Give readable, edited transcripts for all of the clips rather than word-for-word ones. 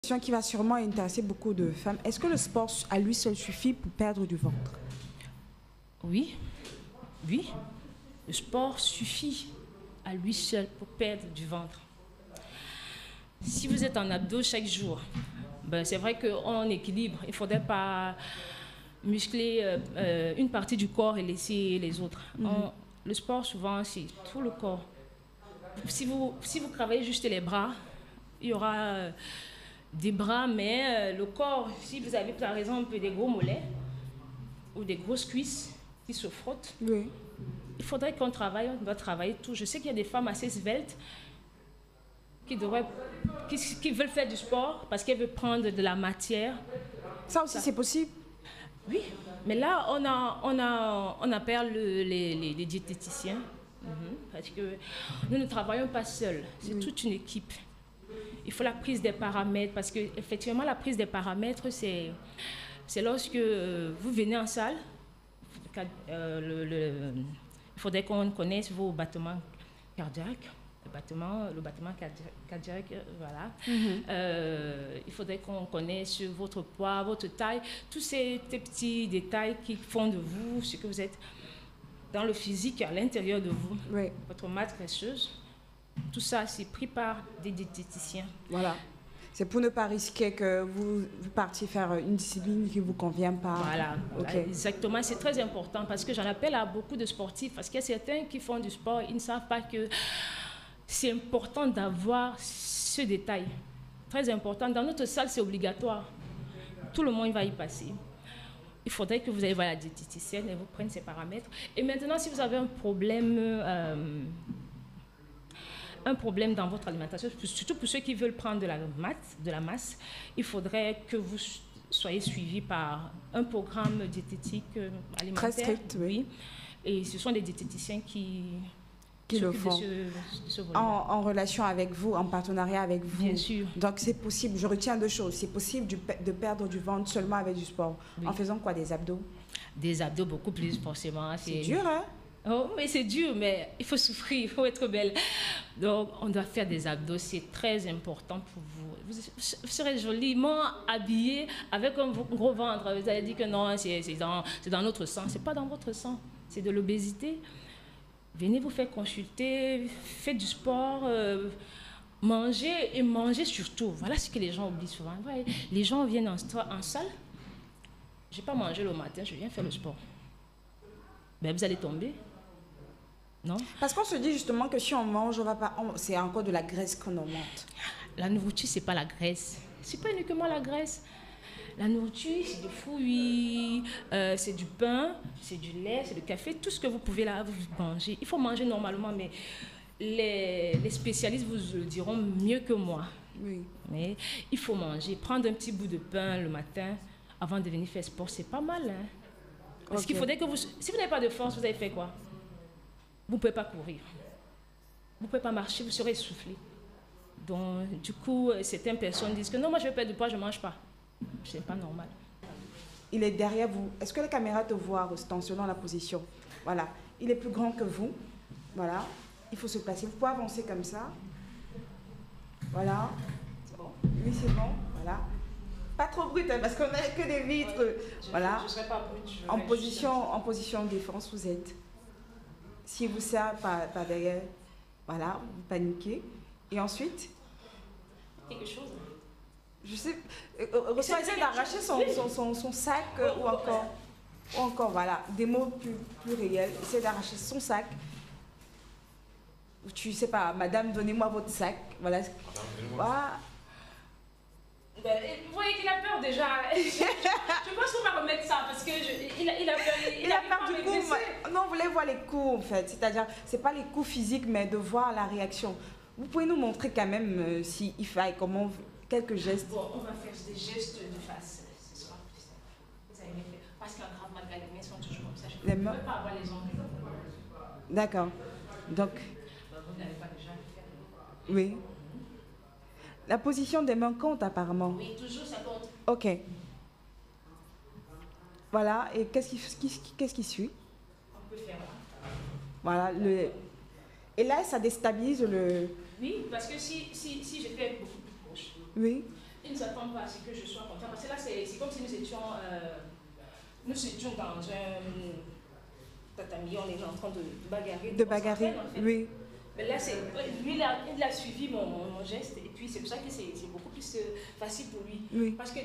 Question qui va sûrement intéresser beaucoup de femmes. Est-ce que le sport à lui seul suffit pour perdre du ventre? Oui, oui. Le sport suffit à lui seul pour perdre du ventre. Si vous êtes en abdos chaque jour, ben c'est vrai qu'on équilibre. Il ne faudrait pas muscler une partie du corps et laisser les autres. Le sport, souvent, c'est tout le corps. Si vous travaillez juste les bras, il y aura des bras, mais le corps, si vous avez par exemple des gros mollets ou des grosses cuisses qui se frottent, Oui. il faudrait qu'on travaille, on doit travailler tout. Je sais qu'il y a des femmes assez sveltes qui veulent faire du sport parce qu'elles veulent prendre de la matière. Ça aussi, c'est possible? Oui, mais là, on appelle les diététiciens. Parce que nous ne travaillons pas seuls, c'est toute une équipe. Il faut la prise des paramètres, parce qu'effectivement, la prise des paramètres, c'est lorsque vous venez en salle, il faudrait qu'on connaisse vos battements cardiaques, le battement cardiaque, voilà. Il faudrait qu'on connaisse votre poids, votre taille, tous ces petits détails qui font de vous ce que vous êtes dans le physique, à l'intérieur de vous, oui. Votre masse graisseuse. Tout ça, c'est pris par des diététiciens. Voilà. C'est pour ne pas risquer que vous partiez faire une discipline qui ne vous convient pas. Voilà, okay. Exactement. C'est très important parce que j'en appelle à beaucoup de sportifs. Parce qu'il y a certains qui font du sport, ils ne savent pas que c'est important d'avoir ce détail. Très important. Dans notre salle, c'est obligatoire. Tout le monde va y passer. Il faudrait que vous allez voir la diététicienne et vous preniez ces paramètres. Et maintenant, si vous avez un problème dans votre alimentation, surtout pour ceux qui veulent prendre de la masse, il faudrait que vous soyez suivi par un programme diététique alimentaire. Très strict, oui. Et ce sont des diététiciens qui le font. De ce en relation avec vous, en partenariat avec vous. Bien sûr. Donc c'est possible, je retiens deux choses. C'est possible de perdre du ventre seulement avec du sport. Oui. En faisant quoi? Des abdos? Des abdos beaucoup plus, forcément. C'est dur, hein? Oh, mais c'est dur, mais il faut souffrir, il faut être belle. Donc, on doit faire des abdos, c'est très important pour vous. Vous serez joliment habillé avec un gros ventre. Vous allez dire que non, c'est dans notre sang. Ce n'est pas dans votre sang, c'est de l'obésité. Venez vous faire consulter, faites du sport, mangez et mangez surtout. Voilà ce que les gens oublient souvent. Les gens viennent en salle, je n'ai pas mangé le matin, je viens faire le sport. Ben, vous allez tomber. Non? Parce qu'on se dit justement que si on mange, c'est encore de la graisse qu'on augmente. La nourriture, ce n'est pas la graisse. Ce n'est pas uniquement la graisse. La nourriture, c'est des fruits, c'est du pain, c'est du lait, c'est du café, tout ce que vous pouvez là, vous manger. Il faut manger normalement, mais les spécialistes vous le diront mieux que moi. Oui. Mais il faut manger. Prendre un petit bout de pain le matin avant de venir faire sport, c'est pas mal. Hein? Parce qu'il faudrait que si vous n'avez pas de force, vous allez faire quoi? Vous ne pouvez pas courir. Vous ne pouvez pas marcher, vous serez essoufflé. Donc, du coup, certaines personnes disent que non, moi je vais perdre du poids, je ne mange pas. Ce n'est pas normal. Il est derrière vous. Est-ce que la caméra te voit, Rostand, selon la position? Voilà. Il est plus grand que vous. Voilà. Il faut se placer. Vous pouvez avancer comme ça. Voilà. C'est bon. Oui, c'est bon. Voilà. Pas trop brut, hein, parce qu'on n'a que des vitres. Ouais, voilà. Je ne serai pas brut. En position de défense, vous êtes. Si vous servez par derrière, voilà, vous paniquez. Et ensuite? Quelque chose. Je sais, Rostand essaie d'arracher son sac ou encore, voilà, des mots plus réels. Essaie d'arracher son sac. Tu sais pas, madame, donnez-moi votre sac. Voilà. Voilà. Ben, vous voyez qu'il a peur déjà. Je pense qu'on va remettre ça parce qu'il a peur. Il a peur du coup. Non, vous voulez voir les coups en fait. C'est-à-dire, c'est pas les coups physiques, mais de voir la réaction. Vous pouvez nous montrer quand même s'il faille, comment, quelques gestes. Bon, on va faire des gestes de face. Ce sera plus simple. Vous allez faire. Parce qu'en Krav Maga, les mains sont toujours comme ça. Je ne peux pas avoir les ongles. D'accord. Donc. Vous n'allez pas déjà le faire. Oui. La position des mains compte apparemment. Oui, toujours ça compte. Ok. Voilà, et qu'est-ce qui suit? On peut faire là. Voilà, et là, ça déstabilise le... Oui, parce que si je fais beaucoup plus proche, oui. ils ne s'attendent pas à ce que je sois content. Parce que là, c'est comme si nous étions dans un tatami, on est en train de bagarrer. De bagarrer, en fait. oui. Mais là, lui, il a suivi mon geste, et puis c'est pour ça que c'est beaucoup plus facile pour lui. Oui. Parce qu'un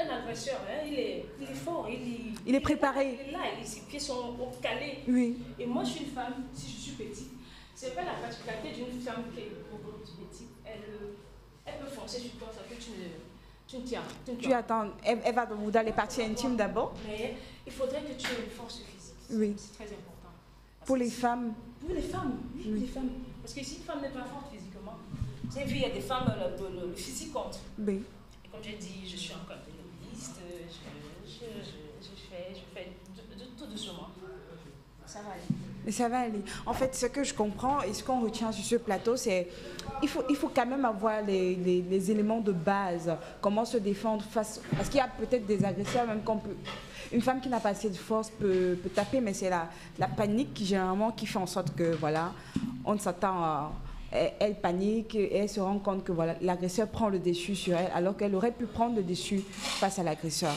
agresseur, hein, il est fort, il est préparé. Il est là, ses pieds sont calés. Oui. Et moi, je suis une femme, si je suis petite, c'est pas la particularité d'une femme qui est beaucoup plus petite. Elle peut foncer sur toi, ça fait que tu ne tiens. Tu attends, elle va dans les parties intimes d'abord. Mais il faudrait que tu aies une force physique. Oui. C'est très important. Pour les femmes. Pour les femmes, oui, les femmes. Parce que si une femme n'est pas forte physiquement, vous avez vu, il y a des femmes, le physique compte. Oui. Et comme j'ai dit, je suis encore pénaliste, je fais tout doucement. Ça va aller. Mais ça va aller. En fait, ce que je comprends et ce qu'on retient sur ce plateau, c'est il faut quand même avoir les éléments de base. Comment se défendre face... Parce qu'il y a peut-être des agresseurs, même qu'on peut... Une femme qui n'a pas assez de force peut taper, mais c'est la panique qui, généralement, qui fait en sorte que, voilà, on s'attend à... Elle panique et elle se rend compte que voilà, l'agresseur prend le dessus sur elle, alors qu'elle aurait pu prendre le dessus face à l'agresseur.